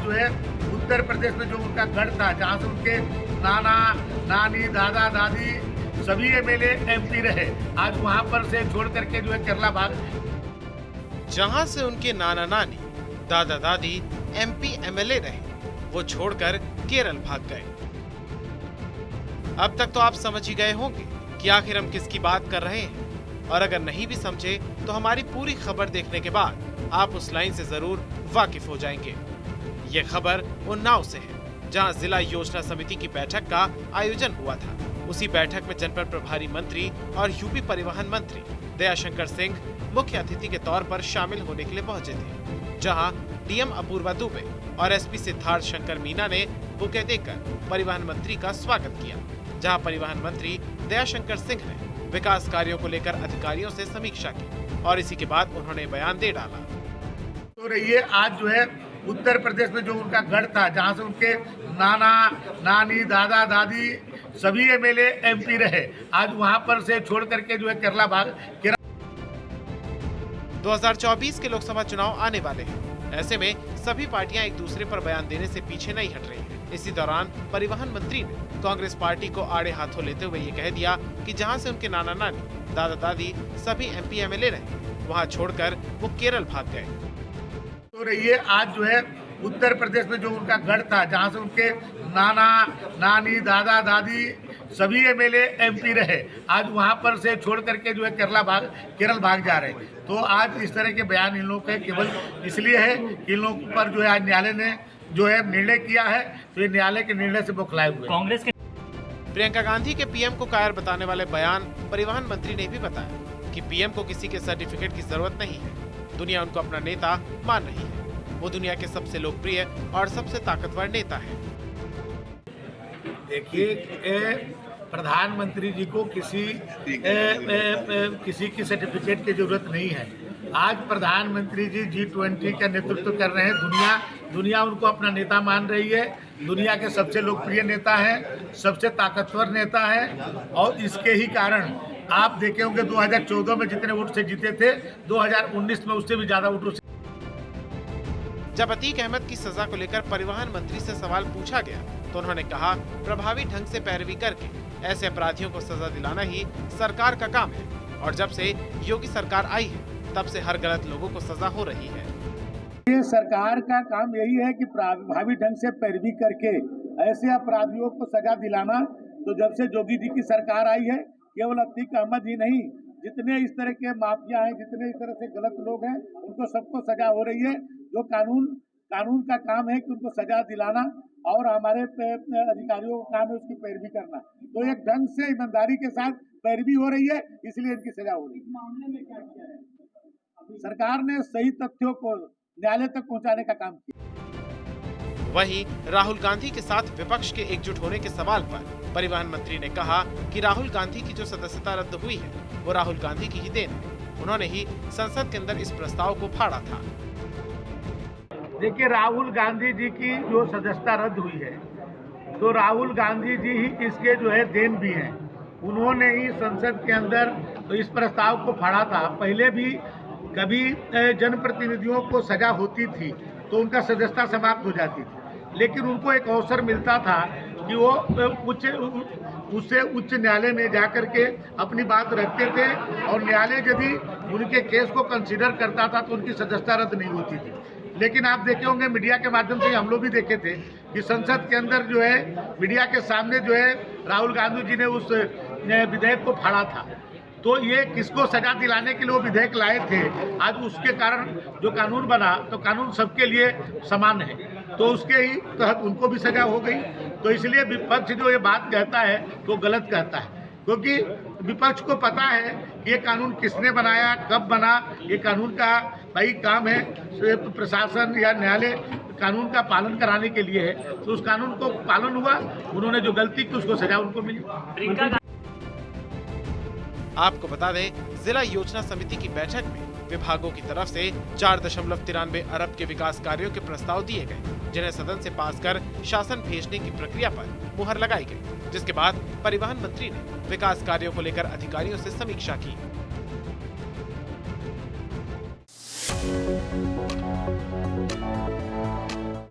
जो है उत्तर प्रदेश में जो उनका गढ़ था, जहाँ से उनके नाना नानी दादा दादी सभी एमएलए एमपी रहे, आज वहाँ पर से छोड़ करके जो है केरला भाग। जहाँ से उनके नाना नानी दादा दादी एमपी एमएलए रहे, वो छोड़कर केरल भाग गए। अब तक तो आप समझ ही गए होंगे कि आखिर हम किसकी बात कर रहे हैं, और अगर नहीं भी समझे तो हमारी पूरी खबर देखने के बाद आप उस लाइन से जरूर वाकिफ हो जाएंगे। ये खबर उन्नाव से है, जहां जिला योजना समिति की बैठक का आयोजन हुआ था। उसी बैठक में जनपद प्रभारी मंत्री और यूपी परिवहन मंत्री दयाशंकर सिंह मुख्य अतिथि के तौर पर शामिल होने के लिए पहुंचे थे, जहां डीएम अपूर्वा दुबे और एसपी सिद्धार्थ शंकर मीना ने बुके देकर परिवहन मंत्री का स्वागत किया। जहां परिवहन मंत्री दयाशंकर सिंह ने विकास कार्यों को लेकर अधिकारियों से समीक्षा की और इसी के बाद उन्होंने बयान दे डाला। तो रहिए आज जो है उत्तर प्रदेश में जो उनका गढ़ था, जहाँ से उनके नाना नानी दादा दादी सभी एमएलए एमपी रहे, आज वहाँ पर से छोड़ करके जो है केरला भाग। 2024 के लोकसभा चुनाव आने वाले हैं। ऐसे में सभी पार्टियां एक दूसरे पर बयान देने से पीछे नहीं हट रही हैं। इसी दौरान परिवहन मंत्री ने कांग्रेस पार्टी को आड़े हाथों लेते हुए ये कह दिया कि जहां से उनके नाना नानी दादा दादी सभी एमपी एमएलए रहे, वहां छोड़कर वो केरल भाग गए। तो रहिए आज जो है उत्तर प्रदेश में जो उनका गढ़ था, जहाँ से उनके नाना नानी दादा दादी सभी एमएलए एमपी रहे, आज वहाँ पर से छोड़ करके जो है केरल भाग जा रहे हैं। तो आज इस तरह के बयान इन लोगों के केवल इसलिए है कि इन लोगों पर जो है आज न्यायालय ने जो है निर्णय किया है, तो ये न्यायालय के निर्णय से बौखलाए हुए। कांग्रेस के प्रियंका गांधी के पीएम को कायर बताने वाले बयान परिवहन मंत्री ने भी बताया कि पीएम को किसी के सर्टिफिकेट की जरूरत नहीं है, दुनिया उनको अपना नेता मान रही है। वो दुनिया के सबसे लोकप्रिय और सबसे ताकतवर नेता है। देखिए, प्रधानमंत्री जी को किसी की सर्टिफिकेट की जरूरत नहीं है। आज प्रधानमंत्री जी G20 का नेतृत्व कर रहे हैं, दुनिया उनको अपना नेता मान रही है, दुनिया के सबसे लोकप्रिय नेता है, सबसे ताकतवर नेता है। और इसके ही कारण आप देखे होंगे 2014 में जितने वोट से जीते थे, 2019 में उससे भी ज्यादा वोटों से। जब अतीक अहमद की सजा को लेकर परिवहन मंत्री से सवाल पूछा गया तो उन्होंने कहा, प्रभावी ढंग से पैरवी करके ऐसे अपराधियों को सजा दिलाना ही सरकार का काम है, और जब से योगी सरकार आई है तब से हर गलत लोगों को सजा हो रही है। ये सरकार का काम यही है कि प्रभावी ढंग से पैरवी करके ऐसे अपराधियों को सजा दिलाना। तो जब से योगी जी की सरकार आई है, केवल अतीक अहमद ही नहीं, जितने इस तरह के माफिया हैं, जितने इस तरह से गलत लोग हैं, उनको सबको सजा हो रही है। जो कानून का काम है कि उनको सजा दिलाना, और हमारे अधिकारियों का काम है उसकी पैरवी करना। तो एक ढंग से ईमानदारी के साथ पैरवी हो रही है, इसलिए इनकी सजा हो रही है। मामले में क्या किया है? सरकार ने सही तथ्यों को न्यायालय तक पहुंचाने का काम किया। वहीं राहुल गांधी के साथ विपक्ष के एकजुट होने के सवाल पर परिवहन मंत्री ने कहा कि राहुल गांधी की जो सदस्यता रद्द हुई है वो राहुल गांधी की ही देन है। उन्होंने ही संसद के अंदर इस प्रस्ताव को फाड़ा था। देखिए, राहुल गांधी जी की जो सदस्यता रद्द हुई है, तो राहुल गांधी जी ही इसके जो है देन भी हैं। उन्होंने ही संसद के अंदर तो इस प्रस्ताव को फाड़ा था। पहले भी कभी जनप्रतिनिधियों को सजा होती थी तो उनका सदस्यता समाप्त हो जाती थी, लेकिन उनको एक अवसर मिलता था कि वो उच्च न्यायालय में जाकर के अपनी बात रखते थे, और न्यायालय यदि उनके केस को कंसीडर करता था तो उनकी सदस्यता रद्द नहीं होती थी। लेकिन आप देखे होंगे मीडिया के माध्यम से, हम लोग भी देखे थे कि संसद के अंदर जो है मीडिया के सामने जो है राहुल गांधी जी ने उस विधेयक को फाड़ा था। तो ये किसको सजा दिलाने के लिए वो विधेयक लाए थे, आज उसके कारण जो कानून बना, तो कानून सबके लिए समान है, तो उसके ही तहत उनको भी सजा हो गई। तो इसलिए विपक्ष जो ये बात कहता है तो गलत कहता है, क्योंकि विपक्ष को पता है कि ये कानून किसने बनाया, कब बना। ये कानून का भाई काम है, प्रशासन या न्यायालय कानून का पालन कराने के लिए है। तो उस कानून को पालन हुआ, उन्होंने जो गलती की उसको सजा उनको मिली। आपको बता दें, जिला योजना समिति की बैठक में विभागों की तरफ से 4.93 अरब के विकास कार्यों के प्रस्ताव दिए गए, जिन्हें सदन से पास कर शासन भेजने की प्रक्रिया पर मुहर लगाई गई, जिसके बाद परिवहन मंत्री ने विकास कार्यों को लेकर अधिकारियों से समीक्षा की।